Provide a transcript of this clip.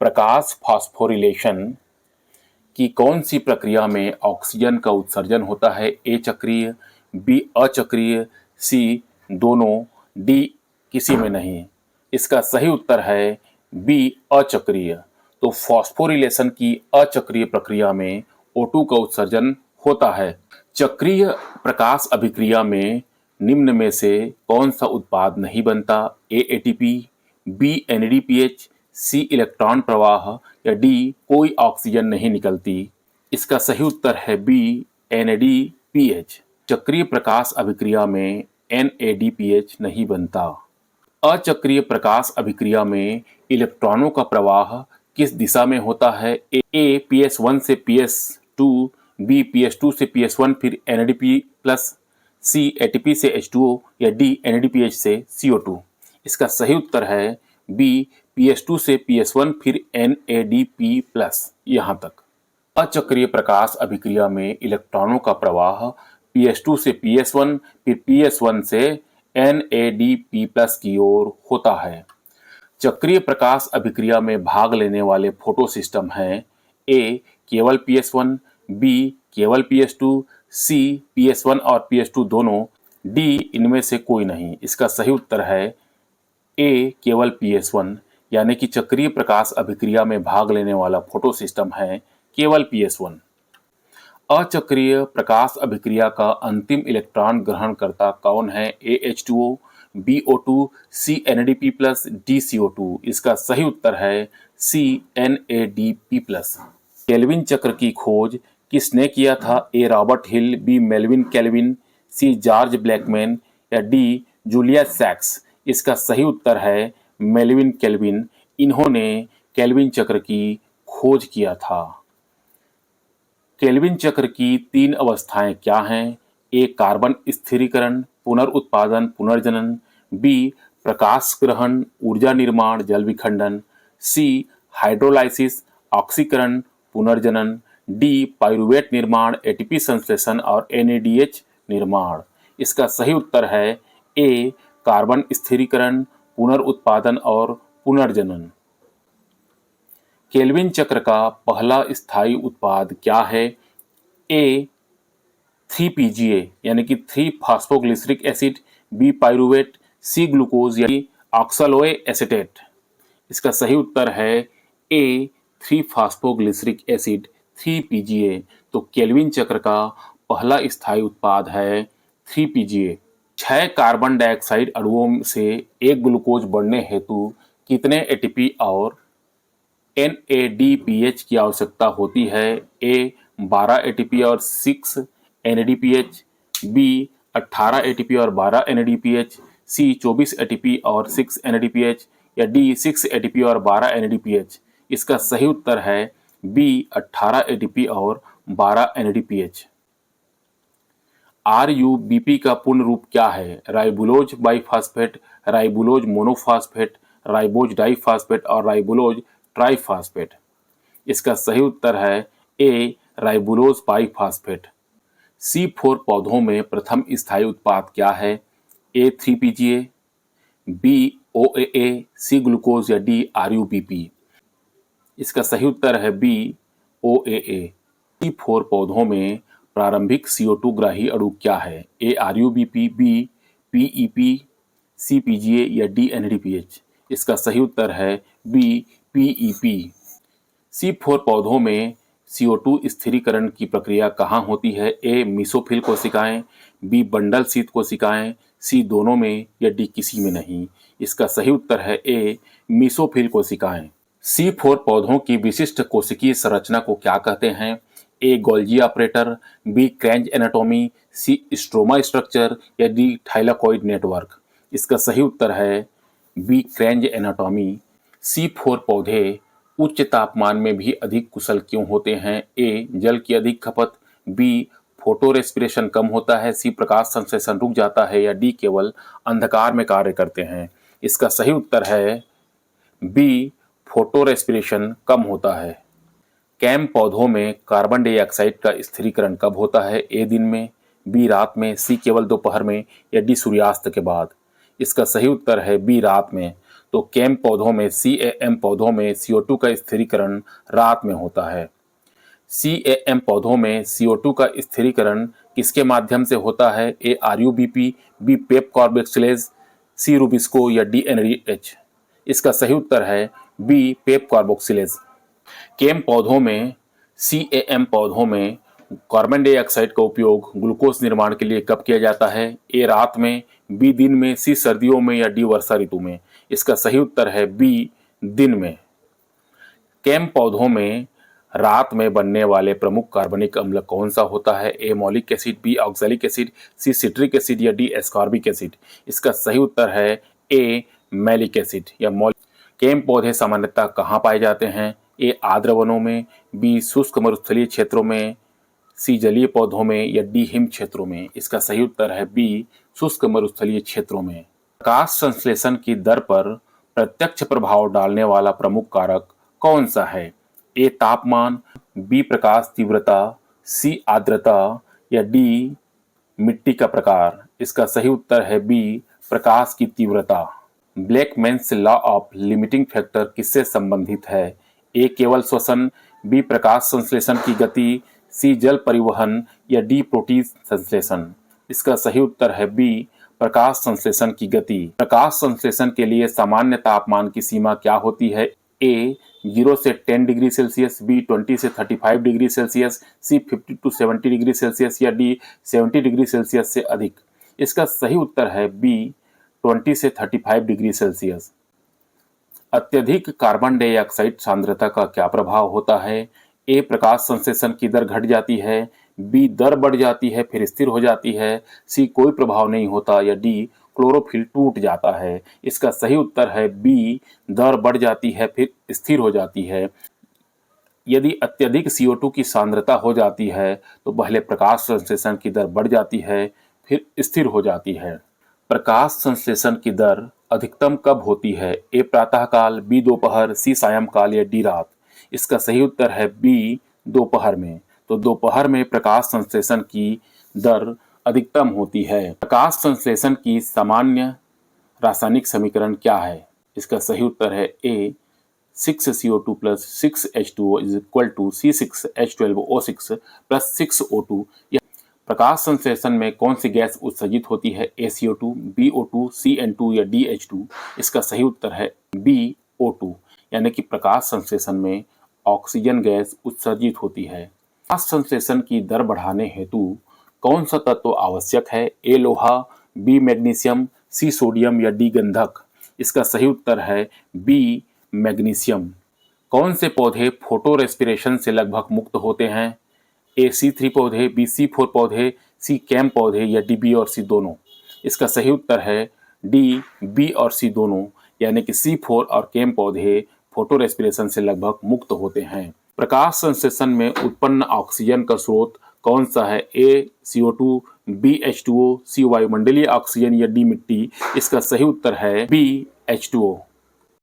प्रकाश phosphorylation की कौन सी प्रक्रिया में ऑक्सीजन का उत्सर्जन होता है? ए चक्रीय, बी अचक्रीय, सी दोनों, डी किसी में नहीं। इसका सही उत्तर है बी अचक्रीय। तो फास्फोरिलेशन की अचक्रीय प्रक्रिया में O2 का उत्सर्जन होता है। चक्रीय प्रकाश अभिक्रिया में निम्न में से कौन सा उत्पाद नहीं बनता? ए एटीपी, बी एनएडीपीएच, सी इलेक्ट्रॉन प्रवाह या डी कोई ऑक्सीजन नहीं निकलती। इसका सही उत्तर है बी एनएडीपीएच। चक्रीय प्रकाश अभिक्रिया में एनएडीपीएच नहीं बनता। अचक्रीय प्रकाश अभिक्रिया में इलेक्ट्रॉनों का प्रवाह किस दिशा में होता है? ए PS1 से PS2, बी PS2 से PS1 फिर NADP प्लस, सी ATP से H2O या डी NADPH से CO2। इसका सही उत्तर है बी PS2 से PS1 फिर NADP प्लस। यहाँ तक अचक्रीय प्रकाश अभिक्रिया में इलेक्ट्रॉनों का प्रवाह PS2 से PS1 फिर PS1 से NADP प्लस की ओर होता है। चक्रीय प्रकाश अभिक्रिया में भाग लेने वाले फोटो सिस्टम हैं ए केवल PS1, बी केवल PS2, सी PS1 और PS2 दोनों, डी इनमें से कोई नहीं। इसका सही उत्तर है ए केवल PS1, यानी कि चक्रीय प्रकाश अभिक्रिया में भाग लेने वाला फोटो सिस्टम है केवल PS1। अचक्रीय प्रकाश अभिक्रिया का अंतिम इलेक्ट्रॉन ग्रहण करता कौन है? ए H2O, बी O2, सी NADP प्लस, डी CO2। इसका सही उत्तर है सी NADP प्लस। केल्विन चक्र की खोज किसने किया था? A Robert Hill, B Melvin Calvin, C George Blackman या डी जूलियस सैक्स। इसका सही उत्तर है मेल्विन केल्विन। इन्होंने केल्विन चक्र की खोज किया था। केल्विन चक्र की 3 अवस्थाएं क्या हैं? ए कार्बन स्थिरीकरण, पुनर्उत्पादन, पुनर्जनन, बी प्रकाश ग्रहण, ऊर्जा निर्माण, जल विखंडन, सी हाइड्रोलाइसिस, ऑक्सीकरण, पुनर्जनन, डी पाइरुवेट निर्माण, एटीपी संश्लेषण और NADH निर्माण। इसका सही उत्तर है ए कार्बन स्थिरीकरण, पुनर्उत्पादन और पुनर्जनन। केल्विन चक्र का पहला स्थायी उत्पाद क्या है? ए 3PGA यानी कि 3 phosphoglyceric acid, B pyruvate, C glucose यानी ऑक्सलोए एसीटेट। इसका सही उत्तर है ए 3 फास्फोग्लिसरिक एसिड 3PGA। तो केल्विन चक्र का पहला स्थायी उत्पाद है 3PGA। 6 कार्बन डाइऑक्साइड अणुओं से एक ग्लूकोज बनने हेतु कितने ATP और NADPH की आवश्यकता होती है? ए 12 ATP और 6 NADPH, बी 18 ATP और 12 NADPH, सी 24 ATP और 6 NADPH या डी 6 ATP और 12 NADPH। इसका सही उत्तर है बी 18 ATP और 12 NADPH। RUBP का पूर्ण रूप क्या है? Ribulose बाइफास्फेट, ribulose monophosphate, ribose diphosphate और राइबुलोज ट्राइफास्फेट। इसका सही उत्तर है ए राइबुलोज बाइफास्फेट। C4 पौधों में प्रथम स्थायी उत्पाद क्या है? A 3PGA, B OAA, C glucose या डी RUBP। इसका सही उत्तर है बी OAA। C4 पौधों में प्रारंभिक CO2 ग्राही अणु क्या है? ए RUBP, बी PEP, सी PGA या डी NADPH। इसका सही उत्तर है बी PEP। C4 पौधों में CO2 स्थिरीकरण की प्रक्रिया कहाँ होती है? ए मीसोफिल कोशिकाएं, बी बंडल शीत कोशिकाएं, सी दोनों में या डी किसी में नहीं। इसका सही उत्तर है ए मीसोफिल कोशिकाएं। C4 पौधों की विशिष्ट कोशिकीय संरचना को क्या कहते हैं? A Golgi operator, B Kranz anatomy, C stroma structure या डी थाइलाकॉइड नेटवर्क। इसका सही उत्तर है बी क्रैंज एनाटॉमी। C4 पौधे उच्च तापमान में भी अधिक कुशल क्यों होते हैं? ए जल की अधिक खपत, बी फोटो रेस्पिरेशन कम होता है, सी प्रकाश संश्लेषण रुक जाता है या डी केवल अंधकार में कार्य करते हैं। इसका सही उत्तर है बी फोटो रेस्पिरेशन कम होता है। कैम पौधों में कार्बन डाइऑक्साइड का स्थिरीकरण कब होता है? ए दिन में, बी रात में, सी केवल दोपहर में या डी सूर्यास्त के बाद। इसका सही उत्तर है बी रात में। तो कैम पौधों में CAM पौधों में CO2 का स्थिरीकरण रात में होता है। CAM पौधों में CO2 का स्थिरीकरण किसके माध्यम से होता है? A RUBP, B PEP carboxylase, C rubisco या D NADH। इसका सही उत्तर है B पेप कार्बोक्सिलेज। कैम पौधों में CAM पौधों में कार्बन डाइऑक्साइड का उपयोग ग्लूकोज निर्माण के लिए कब किया जाता है? A रात में, B दिन में, C सर्दियों में या D वर्षा ऋतु में। इसका सही उत्तर है B दिन में। कैम पौधों में रात में बनने वाले प्रमुख कार्बनिक अम्ल कौन सा होता है? A मौलिक acid, B oxalic acid, C citric acid या D एस्कॉर्बिक एसिड। इसका सही उत्तर है A मैलिक एसिड या मौलिक। कैम पौधे सामान्यतः कहाँ पाए जाते हैं? A आर्द्र वनों में, B शुष्क मरुस्थलीय क्षेत्रों में, C जलीय पौधों में या D हिम क्षेत्रों में। इसका सही उत्तर है B शुष्क मरुस्थलीय क्षेत्रों में। प्रकाश संश्लेषण की दर पर प्रत्यक्ष प्रभाव डालने वाला प्रमुख कारक कौन सा है? A तापमान, B प्रकाश तीव्रता, C आर्द्रता या D मिट्टी का प्रकार। इसका सही उत्तर है B प्रकाश की तीव्रता। ब्लैकमैन्स लॉ ऑफ लिमिटिंग फैक्टर किससे संबंधित है? A केवल श्वसन, B प्रकाश संश्लेषण की गति, C जल परिवहन या D प्रोटीन संश्लेषण। इसका सही उत्तर है B प्रकाश संश्लेषण की गति। प्रकाश संश्लेषण के लिए सामान्य तापमान की सीमा क्या होती है? A 0 से 10 डिग्री सेल्सियस, B 20 से 35 degree Celsius, C 50 to 70 degree Celsius या D 70 डिग्री सेल्सियस से अधिक। इसका सही उत्तर है B 20 से 35 डिग्री सेल्सियस। अत्यधिक कार्बन डाइऑक्साइड सांद्रता का क्या प्रभाव होता है? A प्रकाश संश्लेषण की दर घट जाती है, B दर बढ़ जाती है फिर स्थिर हो जाती है, C कोई प्रभाव नहीं होता या D क्लोरोफिल टूट जाता है। इसका सही उत्तर है B दर बढ़ जाती है फिर स्थिर हो जाती है। यदि अत्यधिक CO2 की सांद्रता हो जाती है तो पहले प्रकाश संश्लेषण की दर बढ़ जाती है फिर स्थिर हो जाती है। प्रकाश संश्लेषण की दर अधिकतम कब होती है? A प्रातःकाल, B दोपहर, C सायंकाल या D रात। इसका सही उत्तर है B दोपहर में। तो दोपहर में प्रकाश संश्लेषण की दर अधिकतम होती है। प्रकाश संश्लेषण की सामान्य रासायनिक समीकरण क्या है? इसका सही उत्तर है A 6CO2 plus 6H2O is equal to C6H12O6 plus 6O2। प्रकाश संश्लेषण में कौन सी गैस उत्सर्जित होती है? ACO2, BO2, CN2 या DH2। इसका सही उत्तर है BO2, यानी कि प्रकाश संश्लेषण में ऑक्सीजन गैस उत्सर्जित होती है। प्रकाश संश्लेषण की दर बढ़ाने हेतु कौन सा तत्व आवश्यक है? A लोहा, B मैग्नीशियम, C सोडियम या D गंधक। इसका सही उत्तर है B मैग्नीशियम। कौन से पौधे फोटो रेस्पिरेशन से लगभग मुक्त होते हैं? A C3 पौधे, B C4 पौधे, C कैम पौधे या D B और C दोनों। इसका सही उत्तर है D B और C दोनों, यानी कि C4 और कैम पौधे फोटो रेस्पिरेशन से लगभग मुक्त होते हैं। प्रकाश संश्लेषण में उत्पन्न ऑक्सीजन का स्रोत कौन सा है? A CO2, B H2O, C वायुमंडलीय ऑक्सीजन या D मिट्टी। इसका सही उत्तर है B H2O।